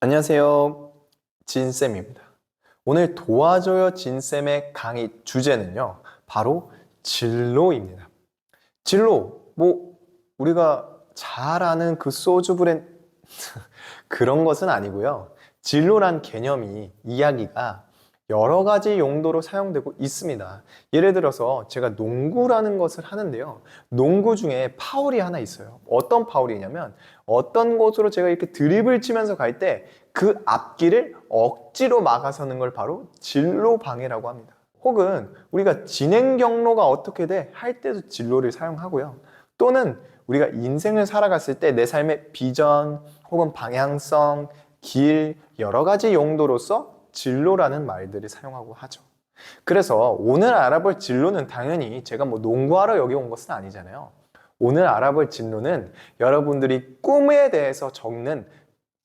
안녕하세요. 진쌤입니다. 오늘 도와줘요 진쌤의 강의 주제는요, 바로 진로입니다. 진로, 우리가 잘 아는 그 소주 브랜드, 그런 것은 아니고요. 진로란 개념이, 이야기가 여러 가지 용도로 사용되고 있습니다. 예를 들어서 제가 농구라는 것을 하는데요. 농구 중에 파울이 하나 있어요. 어떤 파울이냐면 어떤 곳으로 제가 이렇게 드리블 치면서 갈 때 그 앞길을 억지로 막아서는 걸 바로 진로 방해라고 합니다. 혹은 우리가 진행 경로가 어떻게 돼? 할 때도 진로를 사용하고요. 또는 우리가 인생을 살아갔을 때 내 삶의 비전 혹은 방향성, 길, 여러 가지 용도로서 진로라는 말들을 사용하고 하죠. 그래서 오늘 알아볼 진로는 당연히 제가 농구하러 여기 온 것은 아니잖아요. 오늘 알아볼 진로는 여러분들이 꿈에 대해서 적는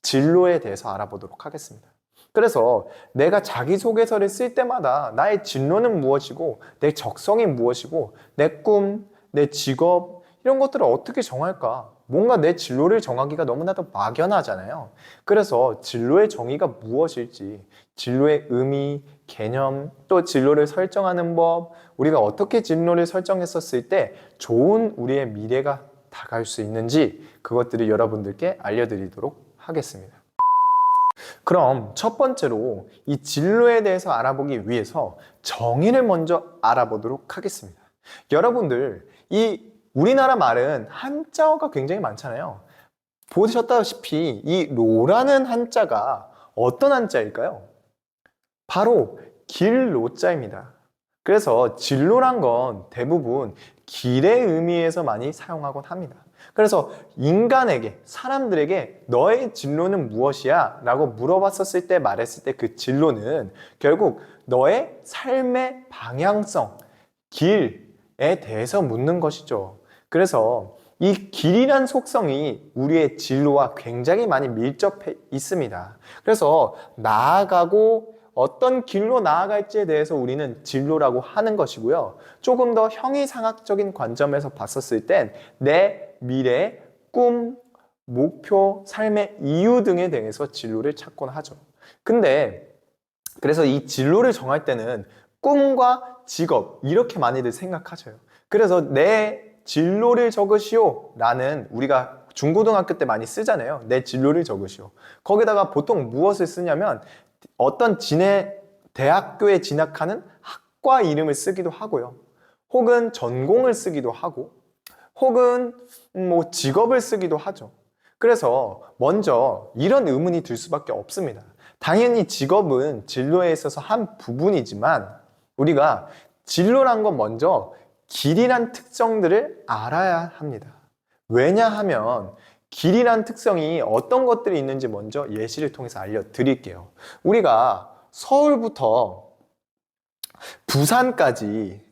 진로에 대해서 알아보도록 하겠습니다. 그래서 내가 자기소개서를 쓸 때마다 나의 진로는 무엇이고 내 적성이 무엇이고 내 꿈, 내 직업 이런 것들을 어떻게 정할까? 뭔가 내 진로를 정하기가 너무나도 막연하잖아요. 그래서 진로의 정의가 무엇일지, 진로의 의미, 개념, 또 진로를 설정하는 법, 우리가 어떻게 진로를 설정했었을 때 좋은 우리의 미래가 다가올 수 있는지 그것들을 여러분들께 알려드리도록 하겠습니다. 그럼 첫 번째로 이 진로에 대해서 알아보기 위해서 정의를 먼저 알아보도록 하겠습니다. 여러분들, 이 우리나라 말은 한자어가 굉장히 많잖아요. 보셨다시피 이 로라는 한자가 어떤 한자일까요? 바로 길로자입니다. 그래서 진로란 건 대부분 길의 의미에서 많이 사용하곤 합니다. 그래서 인간에게, 사람들에게 너의 진로는 무엇이야? 라고 물어봤었을 때 말했을 때 그 진로는 결국 너의 삶의 방향성, 길에 대해서 묻는 것이죠. 그래서 이 길이란 속성이 우리의 진로와 굉장히 많이 밀접해 있습니다. 그래서 나아가고 어떤 길로 나아갈지에 대해서 우리는 진로라고 하는 것이고요. 조금 더 형이상학적인 관점에서 봤었을 땐 내 미래, 꿈, 목표, 삶의 이유 등에 대해서 진로를 찾곤 하죠. 근데 그래서 이 진로를 정할 때는 꿈과 직업 이렇게 많이들 생각하셔요. 그래서 내 진로를 적으시오 라는 우리가 중고등학교 때 많이 쓰잖아요. 내 진로를 적으시오. 거기다가 보통 무엇을 쓰냐면 어떤 대학교에 진학하는 학과 이름을 쓰기도 하고요. 혹은 전공을 쓰기도 하고 혹은 직업을 쓰기도 하죠. 그래서 먼저 이런 의문이 들 수밖에 없습니다. 당연히 직업은 진로에 있어서 한 부분이지만 우리가 진로란 건 먼저 길이란 특성들을 알아야 합니다. 왜냐하면 길이란 특성이 어떤 것들이 있는지 먼저 예시를 통해서 알려드릴게요. 우리가 서울부터 부산까지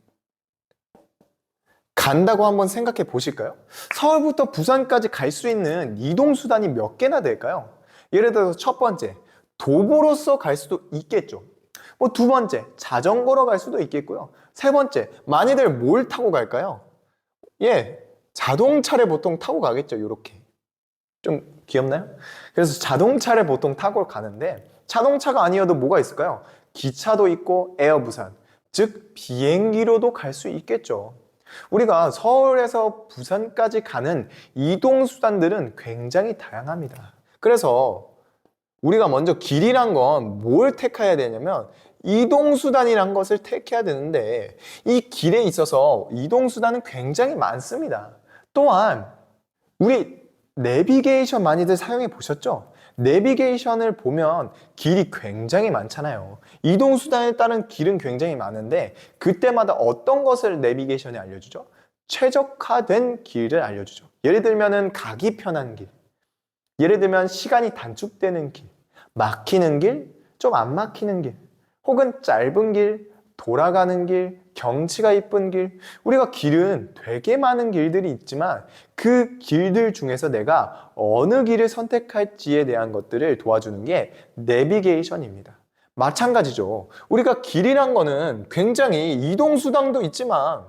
간다고 한번 생각해 보실까요? 서울부터 부산까지 갈 수 있는 이동수단이 몇 개나 될까요? 예를 들어서 첫 번째, 도보로서 갈 수도 있겠죠. 두 번째, 자전거로 갈 수도 있겠고요. 세 번째, 많이들 뭘 타고 갈까요? 자동차를 보통 타고 가겠죠. 이렇게. 좀 귀엽나요? 그래서 자동차를 보통 타고 가는데 자동차가 아니어도 뭐가 있을까요? 기차도 있고 에어부산, 즉 비행기로도 갈 수 있겠죠. 우리가 서울에서 부산까지 가는 이동수단들은 굉장히 다양합니다. 그래서 우리가 먼저 길이란 건 뭘 택해야 되냐면 이동수단이란 것을 택해야 되는데 이 길에 있어서 이동수단은 굉장히 많습니다. 또한 우리 내비게이션 많이들 사용해 보셨죠? 내비게이션을 보면 길이 굉장히 많잖아요. 이동수단에 따른 길은 굉장히 많은데 그때마다 어떤 것을 내비게이션에 알려주죠? 최적화된 길을 알려주죠. 예를 들면 가기 편한 길, 예를 들면 시간이 단축되는 길, 막히는 길, 좀 안 막히는 길, 혹은 짧은 길, 돌아가는 길, 경치가 이쁜 길. 우리가 길은 되게 많은 길들이 있지만 그 길들 중에서 내가 어느 길을 선택할지에 대한 것들을 도와주는 게 내비게이션입니다. 마찬가지죠. 우리가 길이란 거는 굉장히 이동수단도 있지만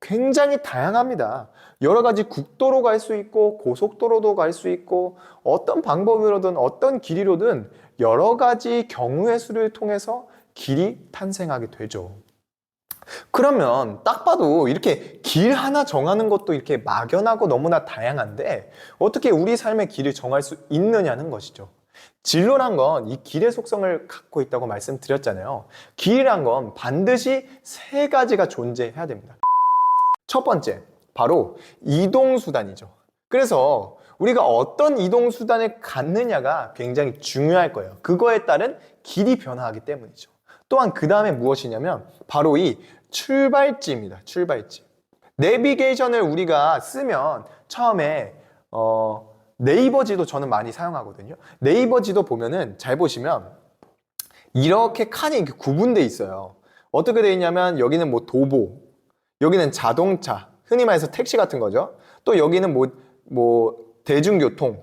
굉장히 다양합니다. 여러 가지 국도로 갈 수 있고 고속도로도 갈 수 있고 어떤 방법으로든 어떤 길이로든 여러 가지 경우의 수를 통해서 길이 탄생하게 되죠. 그러면 딱 봐도 이렇게 길 하나 정하는 것도 이렇게 막연하고 너무나 다양한데 어떻게 우리 삶의 길을 정할 수 있느냐는 것이죠. 진로란 건 이 길의 속성을 갖고 있다고 말씀드렸잖아요. 길이란 건 반드시 세 가지가 존재해야 됩니다. 첫 번째, 바로 이동수단이죠. 그래서 우리가 어떤 이동수단을 갖느냐가 굉장히 중요할 거예요. 그거에 따른 길이 변화하기 때문이죠. 또한 그 다음에 무엇이냐면 바로 이 출발지입니다. 출발지. 내비게이션을 우리가 쓰면 처음에 네이버 지도 저는 많이 사용하거든요. 네이버 지도 보면은 잘 보시면 이렇게 칸이 이렇게 구분되어 있어요. 어떻게 되어 있냐면 여기는 뭐 도보, 여기는 자동차, 흔히 말해서 택시 같은 거죠. 또 여기는 뭐 대중교통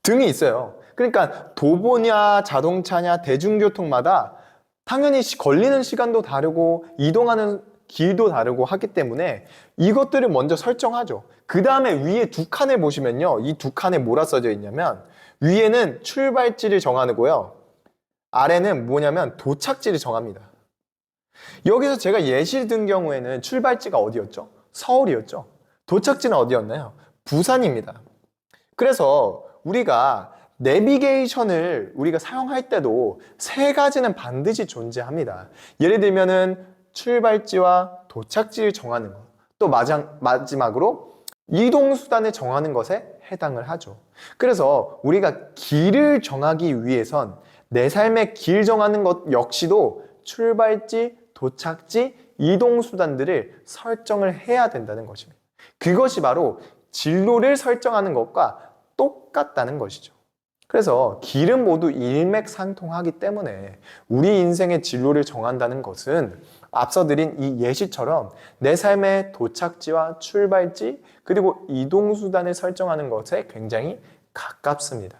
등이 있어요. 그러니까 도보냐 자동차냐 대중교통마다 당연히 걸리는 시간도 다르고 이동하는 길도 다르고 하기 때문에 이것들을 먼저 설정하죠. 그 다음에 위에 두 칸을 보시면요. 이 두 칸에 뭐라 써져 있냐면 위에는 출발지를 정하고요. 아래는 뭐냐면 도착지를 정합니다. 여기서 제가 예시를 든 경우에는 출발지가 어디였죠? 서울이었죠. 도착지는 어디였나요? 부산입니다. 그래서 우리가 내비게이션을 우리가 사용할 때도 세 가지는 반드시 존재합니다. 예를 들면은 출발지와 도착지를 정하는 것, 또 마지막으로 이동수단을 정하는 것에 해당을 하죠. 그래서 우리가 길을 정하기 위해선 내 삶의 길 정하는 것 역시도 출발지, 도착지, 이동수단들을 설정을 해야 된다는 것입니다. 그것이 바로 진로를 설정하는 것과 똑같다는 것이죠. 그래서 길은 모두 일맥상통하기 때문에 우리 인생의 진로를 정한다는 것은 앞서 드린 이 예시처럼 내 삶의 도착지와 출발지 그리고 이동수단을 설정하는 것에 굉장히 가깝습니다.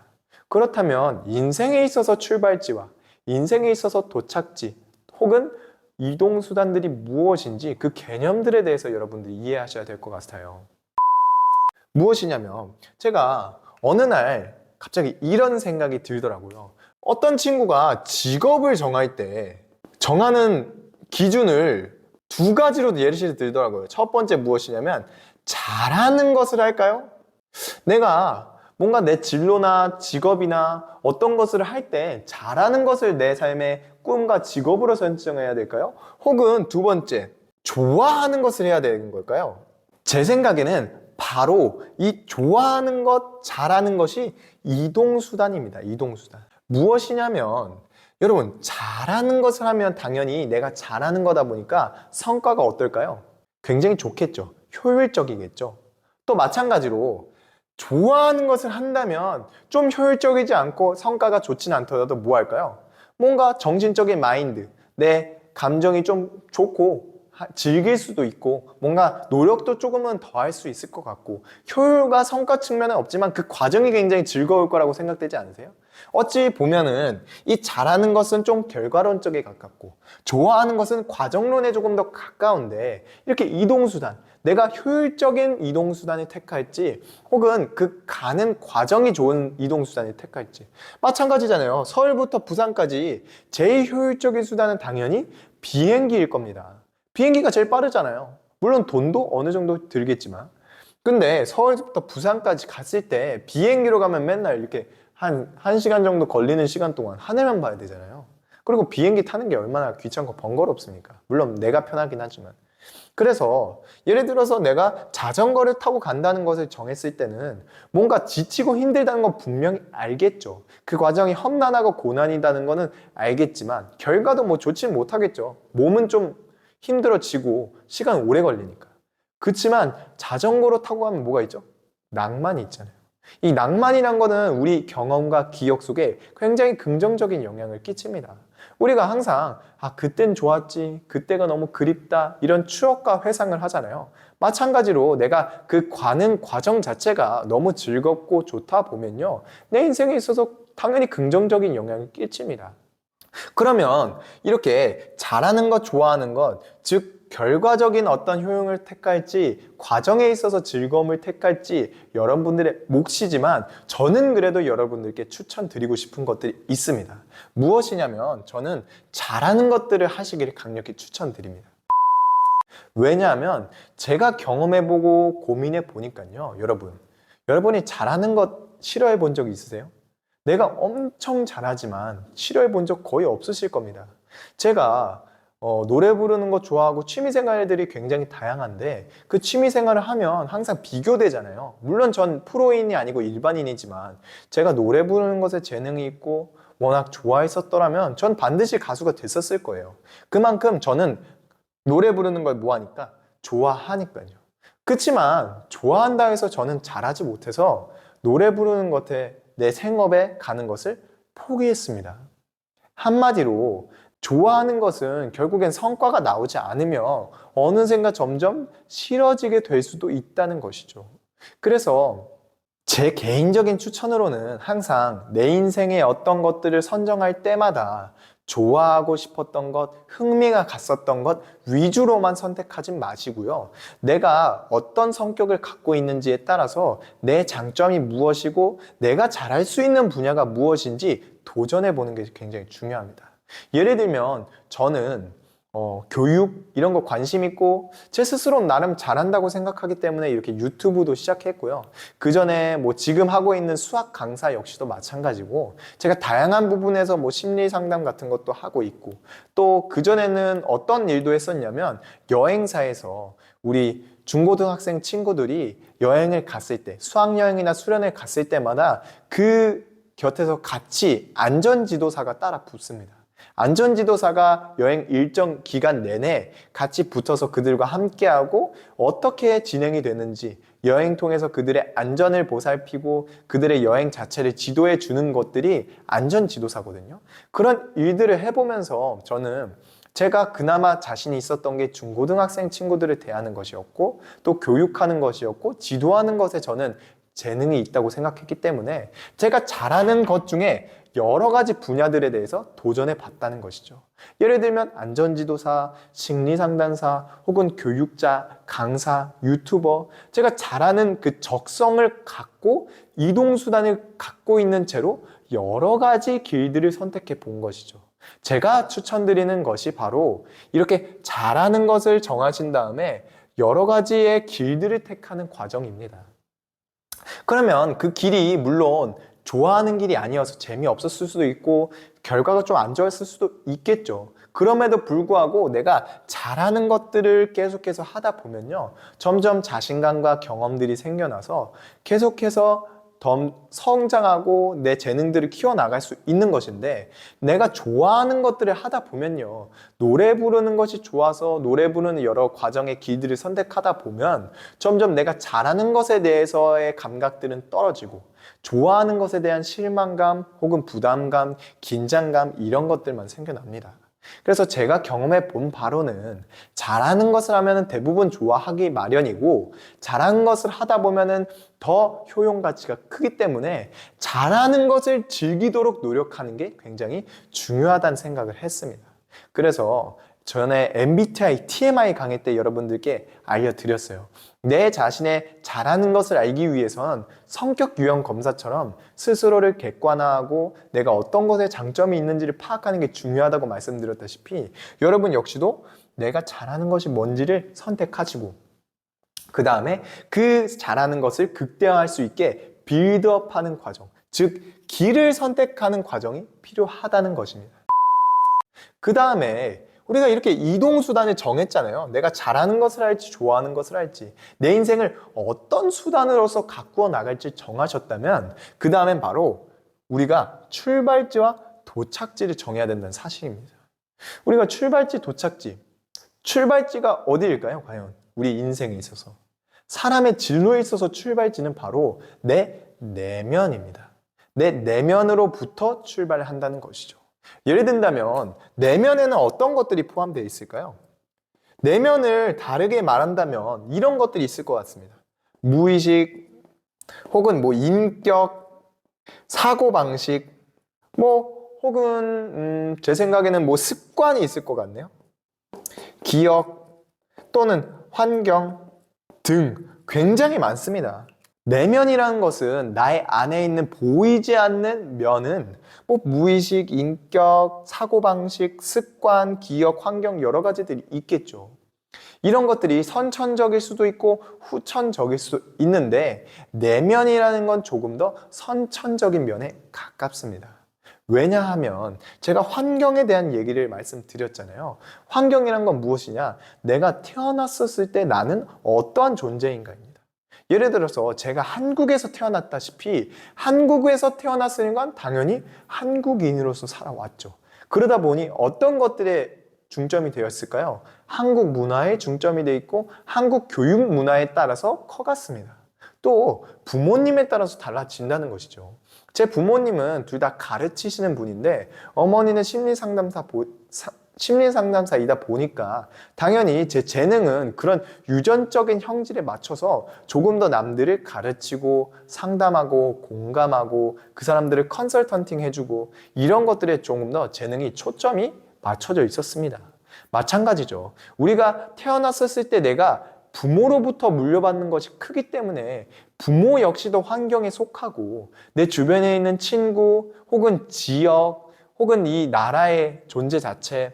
그렇다면 인생에 있어서 출발지와 인생에 있어서 도착지 혹은 이동수단들이 무엇인지 그 개념들에 대해서 여러분들이 이해하셔야 될 것 같아요. 무엇이냐면 제가 어느 날 갑자기 이런 생각이 들더라고요. 어떤 친구가 직업을 정할 때 정하는 기준을 두 가지로 예시를 들더라고요. 첫 번째 무엇이냐면 잘하는 것을 할까요? 내가 뭔가 내 진로나 직업이나 어떤 것을 할 때 잘하는 것을 내 삶의 꿈과 직업으로 설정해야 될까요? 혹은 두 번째, 좋아하는 것을 해야 되는 걸까요? 제 생각에는 바로 이 좋아하는 것, 잘하는 것이 이동수단입니다. 이동수단. 무엇이냐면 여러분 잘하는 것을 하면 당연히 내가 잘하는 거다 보니까 성과가 어떨까요? 굉장히 좋겠죠. 효율적이겠죠. 또 마찬가지로 좋아하는 것을 한다면 좀 효율적이지 않고 성과가 좋지는 않더라도 뭐 할까요? 뭔가 정신적인 마인드, 내 감정이 좀 좋고 즐길 수도 있고 뭔가 노력도 조금은 더 할 수 있을 것 같고 효율과 성과 측면은 없지만 그 과정이 굉장히 즐거울 거라고 생각되지 않으세요? 어찌 보면은 이 잘하는 것은 좀 결과론적에 가깝고 좋아하는 것은 과정론에 조금 더 가까운데 이렇게 이동수단, 내가 효율적인 이동수단을 택할지 혹은 그 가는 과정이 좋은 이동수단을 택할지 마찬가지잖아요. 서울부터 부산까지 제일 효율적인 수단은 당연히 비행기일 겁니다. 비행기가 제일 빠르잖아요. 물론 돈도 어느 정도 들겠지만 근데 서울부터 부산까지 갔을 때 비행기로 가면 맨날 이렇게 한 1시간 정도 걸리는 시간 동안 하늘만 봐야 되잖아요. 그리고 비행기 타는 게 얼마나 귀찮고 번거롭습니까? 물론 내가 편하긴 하지만. 그래서 예를 들어서 내가 자전거를 타고 간다는 것을 정했을 때는 뭔가 지치고 힘들다는 건 분명히 알겠죠. 그 과정이 험난하고 고난이다는 거는 알겠지만 결과도 뭐 좋지는 못하겠죠. 몸은 좀 힘들어지고 시간 오래 걸리니까. 그렇지만 자전거로 타고 가면 뭐가 있죠? 낭만이 있잖아요. 이 낭만이란 거는 우리 경험과 기억 속에 굉장히 긍정적인 영향을 끼칩니다. 우리가 항상 그땐 좋았지, 그때가 너무 그립다 이런 추억과 회상을 하잖아요. 마찬가지로 내가 그 가는 과정 자체가 너무 즐겁고 좋다 보면요 내 인생에 있어서 당연히 긍정적인 영향을 끼칩니다. 그러면 이렇게 잘하는 것, 좋아하는 것, 즉 결과적인 어떤 효용을 택할지, 과정에 있어서 즐거움을 택할지 여러분들의 몫이지만 저는 그래도 여러분들께 추천드리고 싶은 것들이 있습니다. 무엇이냐면 저는 잘하는 것들을 하시기를 강력히 추천드립니다. 왜냐하면 제가 경험해보고 고민해보니까요, 여러분이 잘하는 것 싫어해 본 적 있으세요? 내가 엄청 잘하지만 싫어해 본 적 거의 없으실 겁니다. 제가 노래 부르는 거 좋아하고 취미생활들이 굉장히 다양한데 그 취미생활을 하면 항상 비교되잖아요. 물론 전 프로인이 아니고 일반인이지만 제가 노래 부르는 것에 재능이 있고 워낙 좋아했었더라면 전 반드시 가수가 됐었을 거예요. 그만큼 저는 노래 부르는 걸 뭐하니까? 좋아하니까요. 그렇지만 좋아한다 해서 저는 잘하지 못해서 노래 부르는 것에 내 생업에 가는 것을 포기했습니다. 한마디로 좋아하는 것은 결국엔 성과가 나오지 않으며 어느샌가 점점 싫어지게 될 수도 있다는 것이죠. 그래서 제 개인적인 추천으로는 항상 내 인생의 어떤 것들을 선정할 때마다 좋아하고 싶었던 것, 흥미가 갔었던 것 위주로만 선택하지 마시고요. 내가 어떤 성격을 갖고 있는지에 따라서 내 장점이 무엇이고 내가 잘할 수 있는 분야가 무엇인지 도전해 보는 게 굉장히 중요합니다. 예를 들면 저는 교육 이런 거 관심 있고 제 스스로 나름 잘한다고 생각하기 때문에 이렇게 유튜브도 시작했고요. 그 전에 뭐 지금 하고 있는 수학 강사 역시도 마찬가지고 제가 다양한 부분에서 뭐 심리 상담 같은 것도 하고 있고 또 그 전에는 어떤 일도 했었냐면 여행사에서 우리 중고등학생 친구들이 여행을 갔을 때 수학여행이나 수련을 갔을 때마다 그 곁에서 같이 안전지도사가 따라 붙습니다. 안전지도사가 여행 일정 기간 내내 같이 붙어서 그들과 함께하고 어떻게 진행이 되는지 여행 통해서 그들의 안전을 보살피고 그들의 여행 자체를 지도해 주는 것들이 안전지도사거든요. 그런 일들을 해보면서 저는 제가 그나마 자신이 있었던 게 중고등학생 친구들을 대하는 것이었고 또 교육하는 것이었고 지도하는 것에 저는 재능이 있다고 생각했기 때문에 제가 잘하는 것 중에 여러 가지 분야들에 대해서 도전해 봤다는 것이죠. 예를 들면 안전지도사, 심리상담사, 혹은 교육자, 강사, 유튜버 제가 잘하는 그 적성을 갖고 이동수단을 갖고 있는 채로 여러 가지 길들을 선택해 본 것이죠. 제가 추천드리는 것이 바로 이렇게 잘하는 것을 정하신 다음에 여러 가지의 길들을 택하는 과정입니다. 그러면 그 길이 물론 좋아하는 길이 아니어서 재미없었을 수도 있고 결과가 좀 안 좋았을 수도 있겠죠. 그럼에도 불구하고 내가 잘하는 것들을 계속해서 하다 보면요. 점점 자신감과 경험들이 생겨나서 계속해서 더 성장하고 내 재능들을 키워나갈 수 있는 것인데 내가 좋아하는 것들을 하다 보면요. 노래 부르는 것이 좋아서 노래 부르는 여러 과정의 길들을 선택하다 보면 점점 내가 잘하는 것에 대해서의 감각들은 떨어지고 좋아하는 것에 대한 실망감 혹은 부담감, 긴장감 이런 것들만 생겨납니다. 그래서 제가 경험해 본 바로는 잘하는 것을 하면 대부분 좋아하기 마련이고 잘하는 것을 하다 보면 더 효용 가치가 크기 때문에 잘하는 것을 즐기도록 노력하는 게 굉장히 중요하다는 생각을 했습니다. 그래서 전에 MBTI, TMI 강의 때 여러분들께 알려드렸어요. 내 자신의 잘하는 것을 알기 위해선 성격 유형 검사처럼 스스로를 객관화하고 내가 어떤 것에 장점이 있는지를 파악하는 게 중요하다고 말씀드렸다시피 여러분 역시도 내가 잘하는 것이 뭔지를 선택하시고 그 다음에 그 잘하는 것을 극대화할 수 있게 빌드업하는 과정, 즉 길을 선택하는 과정이 필요하다는 것입니다. 그 다음에 우리가 이렇게 이동수단을 정했잖아요. 내가 잘하는 것을 할지 좋아하는 것을 할지 내 인생을 어떤 수단으로서 가꾸어 나갈지 정하셨다면 그 다음엔 바로 우리가 출발지와 도착지를 정해야 된다는 사실입니다. 우리가 출발지, 도착지 출발지가 어디일까요? 과연 우리 인생에 있어서 사람의 진로에 있어서 출발지는 바로 내 내면입니다. 내 내면으로부터 출발을 한다는 것이죠. 예를 든다면 내면에는 어떤 것들이 포함되어 있을까요? 내면을 다르게 말한다면 이런 것들이 있을 것 같습니다. 무의식 혹은 뭐 인격, 사고방식 혹은 제 생각에는 뭐 습관이 있을 것 같네요. 기억, 또는 환경 등 굉장히 많습니다. 내면이라는 것은 나의 안에 있는 보이지 않는 면은 뭐 무의식, 인격, 사고방식, 습관, 기억, 환경 여러 가지들이 있겠죠. 이런 것들이 선천적일 수도 있고 후천적일 수도 있는데 내면이라는 건 조금 더 선천적인 면에 가깝습니다. 왜냐하면 제가 환경에 대한 얘기를 말씀드렸잖아요. 환경이란 건 무엇이냐? 내가 태어났었을 때 나는 어떠한 존재인가입니다. 예를 들어서 제가 한국에서 태어났다시피 한국에서 태어났으니 건 당연히 한국인으로서 살아왔죠. 그러다 보니 어떤 것들에 중점이 되어 있을까요? 한국 문화에 중점이 되어 있고 한국 교육 문화에 따라서 커갔습니다. 또 부모님에 따라서 달라진다는 것이죠. 제 부모님은 둘 다 가르치시는 분인데 어머니는 심리상담사이다 보니까 당연히 제 재능은 그런 유전적인 형질에 맞춰서 조금 더 남들을 가르치고 상담하고 공감하고 그 사람들을 컨설턴팅 해주고 이런 것들에 조금 더 재능이 초점이 맞춰져 있었습니다. 마찬가지죠. 우리가 태어났었을 때 내가 부모로부터 물려받는 것이 크기 때문에 부모 역시도 환경에 속하고 내 주변에 있는 친구 혹은 지역 혹은 이 나라의 존재 자체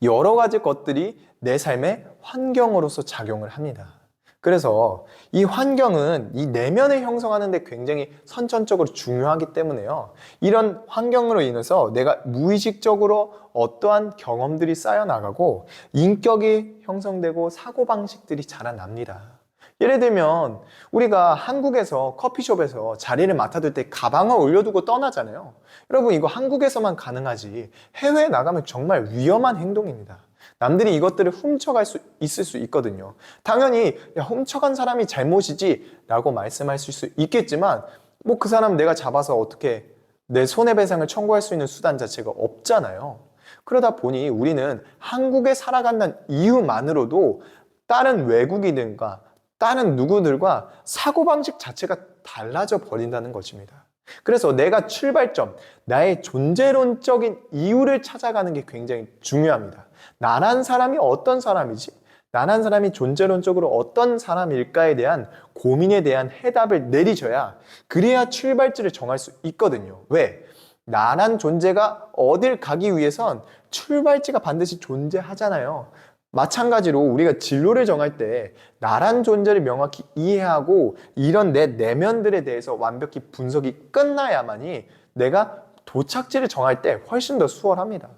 여러 가지 것들이 내 삶의 환경으로서 작용을 합니다. 그래서 이 환경은 이 내면을 형성하는 데 굉장히 선천적으로 중요하기 때문에요. 이런 환경으로 인해서 내가 무의식적으로 어떠한 경험들이 쌓여나가고 인격이 형성되고 사고방식들이 자라납니다. 예를 들면 우리가 한국에서 커피숍에서 자리를 맡아둘 때 가방을 올려두고 떠나잖아요. 여러분 이거 한국에서만 가능하지 해외에 나가면 정말 위험한 행동입니다. 남들이 이것들을 훔쳐갈 수 있을 수 있거든요. 당연히 야, 훔쳐간 사람이 잘못이지 라고 말씀할 수 있겠지만 뭐 그 사람 내가 잡아서 어떻게 내 손해배상을 청구할 수 있는 수단 자체가 없잖아요. 그러다 보니 우리는 한국에 살아간다는 이유만으로도 다른 외국인들과 다른 누구들과 사고방식 자체가 달라져 버린다는 것입니다. 그래서 내가 출발점, 나의 존재론적인 이유를 찾아가는 게 굉장히 중요합니다. 나란 사람이 어떤 사람이지? 나란 사람이 존재론적으로 어떤 사람일까에 대한 고민에 대한 해답을 내리셔야 그래야 출발지를 정할 수 있거든요. 왜? 나란 존재가 어딜 가기 위해선 출발지가 반드시 존재하잖아요. 마찬가지로 우리가 진로를 정할 때 나란 존재를 명확히 이해하고 이런 내 내면들에 대해서 완벽히 분석이 끝나야만이 내가 도착지를 정할 때 훨씬 더 수월합니다.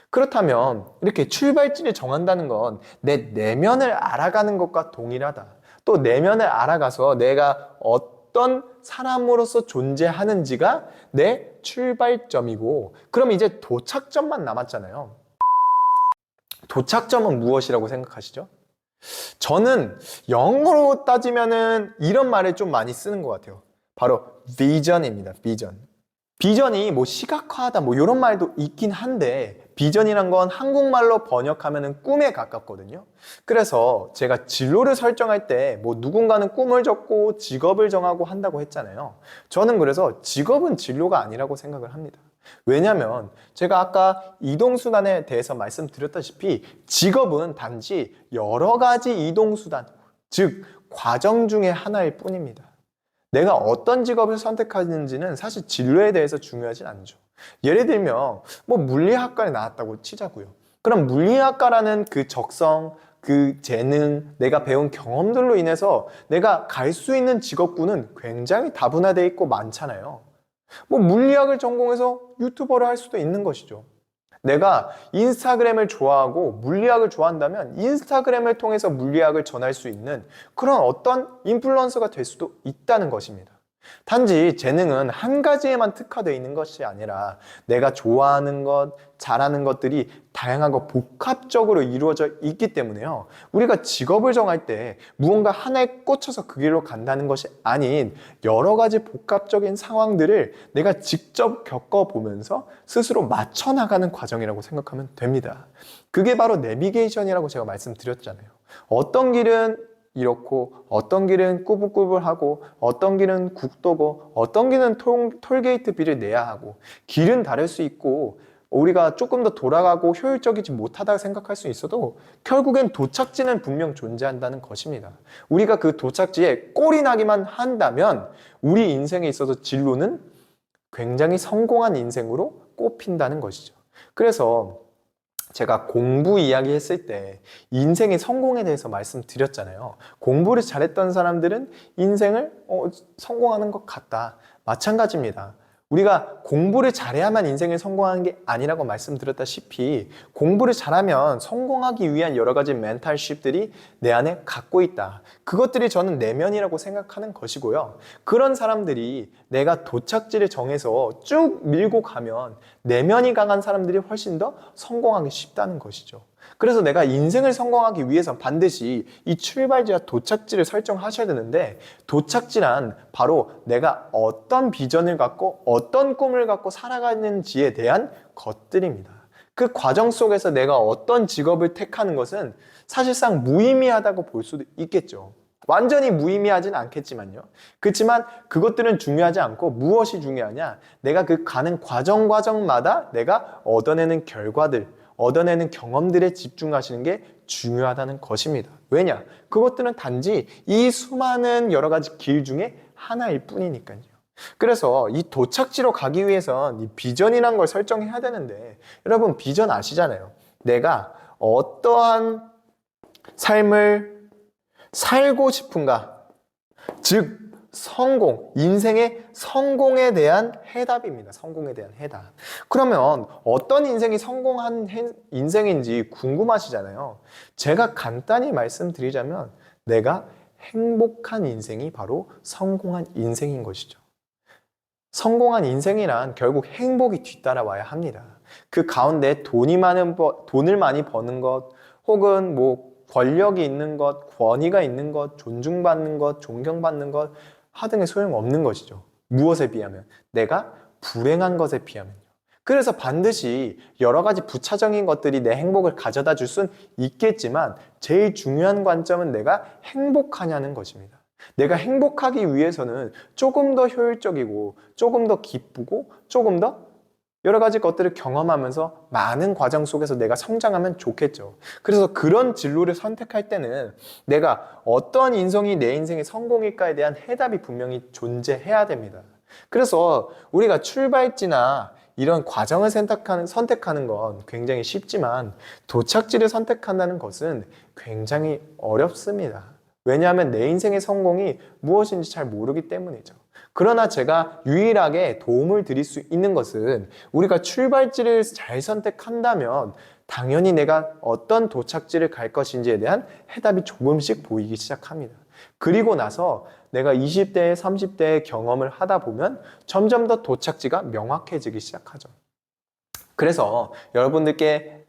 그렇다면 이렇게 출발지를 정한다는 건 내 내면을 알아가는 것과 동일하다. 또 내면을 알아가서 내가 어떤 사람으로서 존재하는지가 내 출발점이고 그럼 이제 도착점만 남았잖아요. 도착점은 무엇이라고 생각하시죠? 저는 영어로 따지면은 이런 말을 좀 많이 쓰는 것 같아요. 바로 비전입니다. 비전. 비전이 뭐 시각화하다 뭐 이런 말도 있긴 한데 비전이란 건 한국말로 번역하면은 꿈에 가깝거든요. 그래서 제가 진로를 설정할 때 뭐 누군가는 꿈을 적고 직업을 정하고 한다고 했잖아요. 저는 그래서 직업은 진로가 아니라고 생각을 합니다. 왜냐면 제가 아까 이동수단에 대해서 말씀드렸다시피 직업은 단지 여러 가지 이동수단, 즉 과정 중에 하나일 뿐입니다. 내가 어떤 직업을 선택하는지는 사실 진로에 대해서 중요하진 않죠. 예를 들면 뭐 물리학과에 나왔다고 치자고요. 그럼 물리학과라는 그 적성, 그 재능, 내가 배운 경험들로 인해서 내가 갈 수 있는 직업군은 굉장히 다분화되어 있고 많잖아요. 뭐 물리학을 전공해서 유튜버를 할 수도 있는 것이죠. 내가 인스타그램을 좋아하고 물리학을 좋아한다면 인스타그램을 통해서 물리학을 전할 수 있는 그런 어떤 인플루언서가 될 수도 있다는 것입니다. 단지 재능은 한 가지에만 특화되어 있는 것이 아니라 내가 좋아하는 것, 잘하는 것들이 다양하고 복합적으로 이루어져 있기 때문에요. 우리가 직업을 정할 때 무언가 하나에 꽂혀서 그 길로 간다는 것이 아닌 여러 가지 복합적인 상황들을 내가 직접 겪어보면서 스스로 맞춰 나가는 과정이라고 생각하면 됩니다. 그게 바로 내비게이션이라고 제가 말씀드렸잖아요. 어떤 길은 이렇고 어떤 길은 꾸불꾸불하고 어떤 길은 국도고 어떤 길은 톨게이트비를 내야 하고 길은 다를 수 있고 우리가 조금 더 돌아가고 효율적이지 못하다고 생각할 수 있어도 결국엔 도착지는 분명 존재한다는 것입니다. 우리가 그 도착지에 꼴이 나기만 한다면 우리 인생에 있어서 진로는 굉장히 성공한 인생으로 꼽힌다는 것이죠. 그래서 제가 공부 이야기 했을 때 인생의 성공에 대해서 말씀드렸잖아요. 공부를 잘했던 사람들은 인생을 성공하는 것 같다. 마찬가지입니다. 우리가 공부를 잘해야만 인생을 성공하는 게 아니라고 말씀드렸다시피 공부를 잘하면 성공하기 위한 여러 가지 멘탈십들이 내 안에 갖고 있다. 그것들이 저는 내면이라고 생각하는 것이고요. 그런 사람들이 내가 도착지를 정해서 쭉 밀고 가면 내면이 강한 사람들이 훨씬 더 성공하기 쉽다는 것이죠. 그래서 내가 인생을 성공하기 위해서 반드시 이 출발지와 도착지를 설정하셔야 되는데 도착지란 바로 내가 어떤 비전을 갖고 어떤 꿈을 갖고 살아가는지에 대한 것들입니다. 그 과정 속에서 내가 어떤 직업을 택하는 것은 사실상 무의미하다고 볼 수도 있겠죠. 완전히 무의미하진 않겠지만요. 그렇지만 그것들은 중요하지 않고 무엇이 중요하냐? 내가 그 가는 과정마다 내가 얻어내는 결과들, 얻어내는 경험들에 집중하시는 게 중요하다는 것입니다. 왜냐? 그것들은 단지 이 수많은 여러 가지 길 중에 하나일 뿐이니까요. 그래서 이 도착지로 가기 위해선 이 비전이란 걸 설정해야 되는데 여러분 비전 아시잖아요. 내가 어떠한 삶을 살고 싶은가? 즉 성공, 인생의 성공에 대한 해답입니다. 성공에 대한 해답. 그러면 어떤 인생이 성공한 인생인지 궁금하시잖아요. 제가 간단히 말씀드리자면 내가 행복한 인생이 바로 성공한 인생인 것이죠. 성공한 인생이란 결국 행복이 뒤따라와야 합니다. 그 가운데 돈을 많이 버는 것, 혹은 권력이 있는 것, 권위가 있는 것, 존중받는 것, 존경받는 것 하등의 소용없는 것이죠. 무엇에 비하면? 내가 불행한 것에 비하면요. 그래서 반드시 여러 가지 부차적인 것들이 내 행복을 가져다 줄 수는 있겠지만 제일 중요한 관점은 내가 행복하냐는 것입니다. 내가 행복하기 위해서는 조금 더 효율적이고 조금 더 기쁘고 조금 더 여러 가지 것들을 경험하면서 많은 과정 속에서 내가 성장하면 좋겠죠. 그래서 그런 진로를 선택할 때는 내가 어떤 인성이 내 인생의 성공일까에 대한 해답이 분명히 존재해야 됩니다. 그래서 우리가 출발지나 이런 과정을 선택하는 건 굉장히 쉽지만 도착지를 선택한다는 것은 굉장히 어렵습니다. 왜냐하면 내 인생의 성공이 무엇인지 잘 모르기 때문이죠. 그러나 제가 유일하게 도움을 드릴 수 있는 것은 우리가 출발지를 잘 선택한다면 당연히 내가 어떤 도착지를 갈 것인지에 대한 해답이 조금씩 보이기 시작합니다. 그리고 나서 내가 20대, 30대의 경험을 하다 보면 점점 더 도착지가 명확해지기 시작하죠. 그래서 여러분들께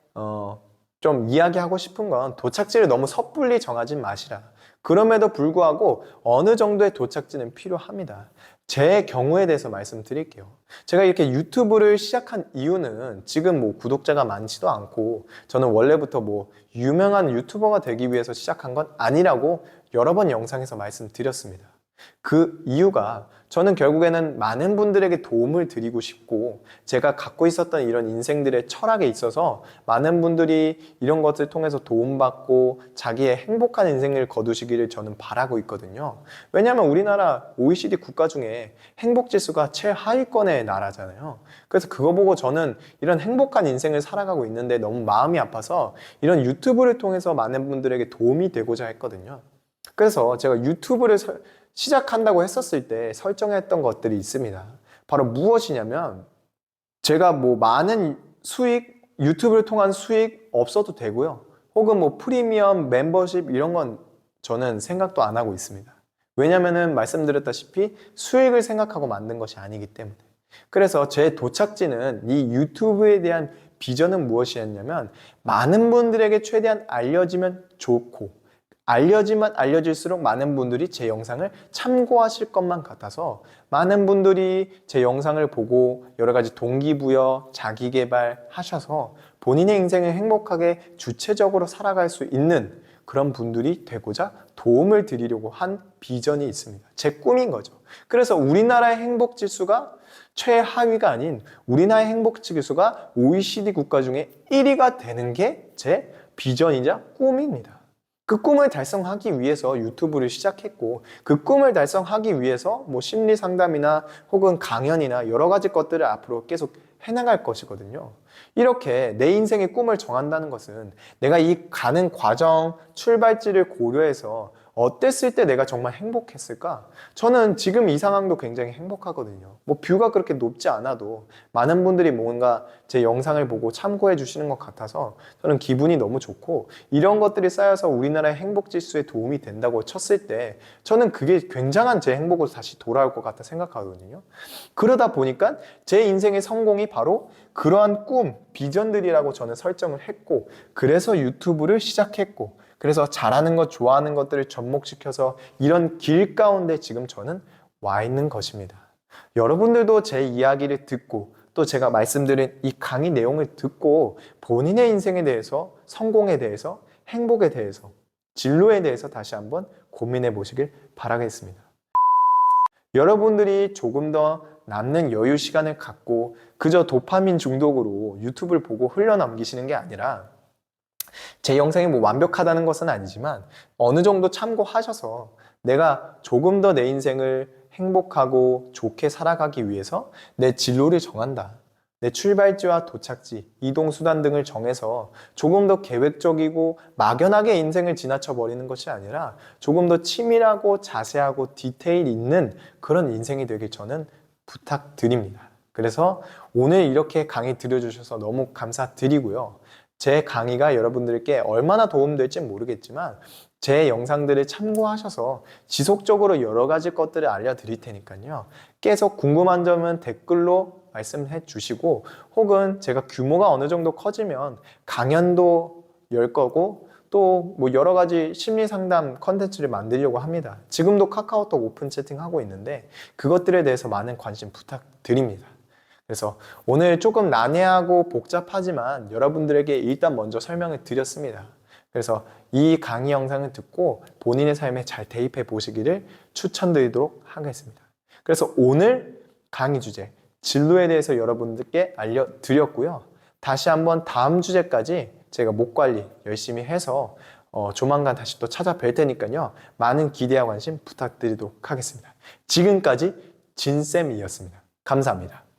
좀 이야기하고 싶은 건 도착지를 너무 섣불리 정하지 마시라. 그럼에도 불구하고 어느 정도의 도착지는 필요합니다. 제 경우에 대해서 말씀드릴게요. 제가 이렇게 유튜브를 시작한 이유는 지금 구독자가 많지도 않고 저는 원래부터 유명한 유튜버가 되기 위해서 시작한 건 아니라고 여러 번 영상에서 말씀드렸습니다. 그 이유가 저는 결국에는 많은 분들에게 도움을 드리고 싶고 제가 갖고 있었던 이런 인생들의 철학에 있어서 많은 분들이 이런 것을 통해서 도움받고 자기의 행복한 인생을 거두시기를 저는 바라고 있거든요. 왜냐하면 우리나라 OECD 국가 중에 행복지수가 최하위권의 나라잖아요. 그래서 그거 보고 저는 이런 행복한 인생을 살아가고 있는데 너무 마음이 아파서 이런 유튜브를 통해서 많은 분들에게 도움이 되고자 했거든요. 그래서 제가 유튜브를 시작한다고 했었을 때 설정했던 것들이 있습니다. 바로 무엇이냐면 제가 많은 수익, 유튜브를 통한 수익 없어도 되고요. 혹은 프리미엄 멤버십 이런 건 저는 생각도 안 하고 있습니다. 왜냐면은 말씀드렸다시피 수익을 생각하고 만든 것이 아니기 때문에. 그래서 제 도착지는 이 유튜브에 대한 비전은 무엇이었냐면 많은 분들에게 최대한 알려지면 좋고 알려지면 알려질수록 많은 분들이 제 영상을 참고하실 것만 같아서 많은 분들이 제 영상을 보고 여러 가지 동기부여, 자기개발 하셔서 본인의 인생을 행복하게 주체적으로 살아갈 수 있는 그런 분들이 되고자 도움을 드리려고 한 비전이 있습니다. 제 꿈인 거죠. 그래서 우리나라의 행복 지수가 최하위가 아닌 우리나라의 행복 지수가 OECD 국가 중에 1위가 되는 게 제 비전이자 꿈입니다. 그 꿈을 달성하기 위해서 유튜브를 시작했고, 그 꿈을 달성하기 위해서 뭐 심리 상담이나 혹은 강연이나 여러 가지 것들을 앞으로 계속 해나갈 것이거든요. 이렇게 내 인생의 꿈을 정한다는 것은 내가 이 가는 과정, 출발지를 고려해서 어땠을 때 내가 정말 행복했을까? 저는 지금 이 상황도 굉장히 행복하거든요. 뭐 뷰가 그렇게 높지 않아도 많은 분들이 뭔가 제 영상을 보고 참고해 주시는 것 같아서 저는 기분이 너무 좋고, 이런 것들이 쌓여서 우리나라의 행복 지수에 도움이 된다고 쳤을 때 저는 그게 굉장한 제 행복으로 다시 돌아올 것 같다 생각하거든요. 그러다 보니까 제 인생의 성공이 바로 그러한 꿈, 비전들이라고 저는 설정을 했고, 그래서 유튜브를 시작했고, 그래서 잘하는 것, 좋아하는 것들을 접목시켜서 이런 길 가운데 지금 저는 와 있는 것입니다. 여러분들도 제 이야기를 듣고 또 제가 말씀드린 이 강의 내용을 듣고 본인의 인생에 대해서, 성공에 대해서, 행복에 대해서, 진로에 대해서 다시 한번 고민해 보시길 바라겠습니다. 여러분들이 조금 더 남는 여유 시간을 갖고 그저 도파민 중독으로 유튜브를 보고 흘려넘기시는 게 아니라, 제 영상이 뭐 완벽하다는 것은 아니지만 어느 정도 참고하셔서 내가 조금 더 내 인생을 행복하고 좋게 살아가기 위해서 내 진로를 정한다. 내 출발지와 도착지, 이동수단 등을 정해서 조금 더 계획적이고 막연하게 인생을 지나쳐 버리는 것이 아니라 조금 더 치밀하고 자세하고 디테일 있는 그런 인생이 되길 저는 부탁드립니다. 그래서 오늘 이렇게 강의 들어주셔서 너무 감사드리고요. 제 강의가 여러분들께 얼마나 도움될지 모르겠지만 제 영상들을 참고하셔서 지속적으로 여러 가지 것들을 알려드릴 테니까요. 계속 궁금한 점은 댓글로 말씀해 주시고, 혹은 제가 규모가 어느 정도 커지면 강연도 열 거고 또 뭐 여러 가지 심리 상담 컨텐츠를 만들려고 합니다. 지금도 카카오톡 오픈 채팅 하고 있는데 그것들에 대해서 많은 관심 부탁드립니다. 그래서 오늘 조금 난해하고 복잡하지만 여러분들에게 일단 먼저 설명을 드렸습니다. 그래서 이 강의 영상을 듣고 본인의 삶에 잘 대입해 보시기를 추천드리도록 하겠습니다. 그래서 오늘 강의 주제, 진로에 대해서 여러분들께 알려드렸고요. 다시 한번 다음 주제까지 제가 목 관리 열심히 해서 조만간 다시 또 찾아뵐 테니까요. 많은 기대와 관심 부탁드리도록 하겠습니다. 지금까지 진쌤이었습니다. 감사합니다.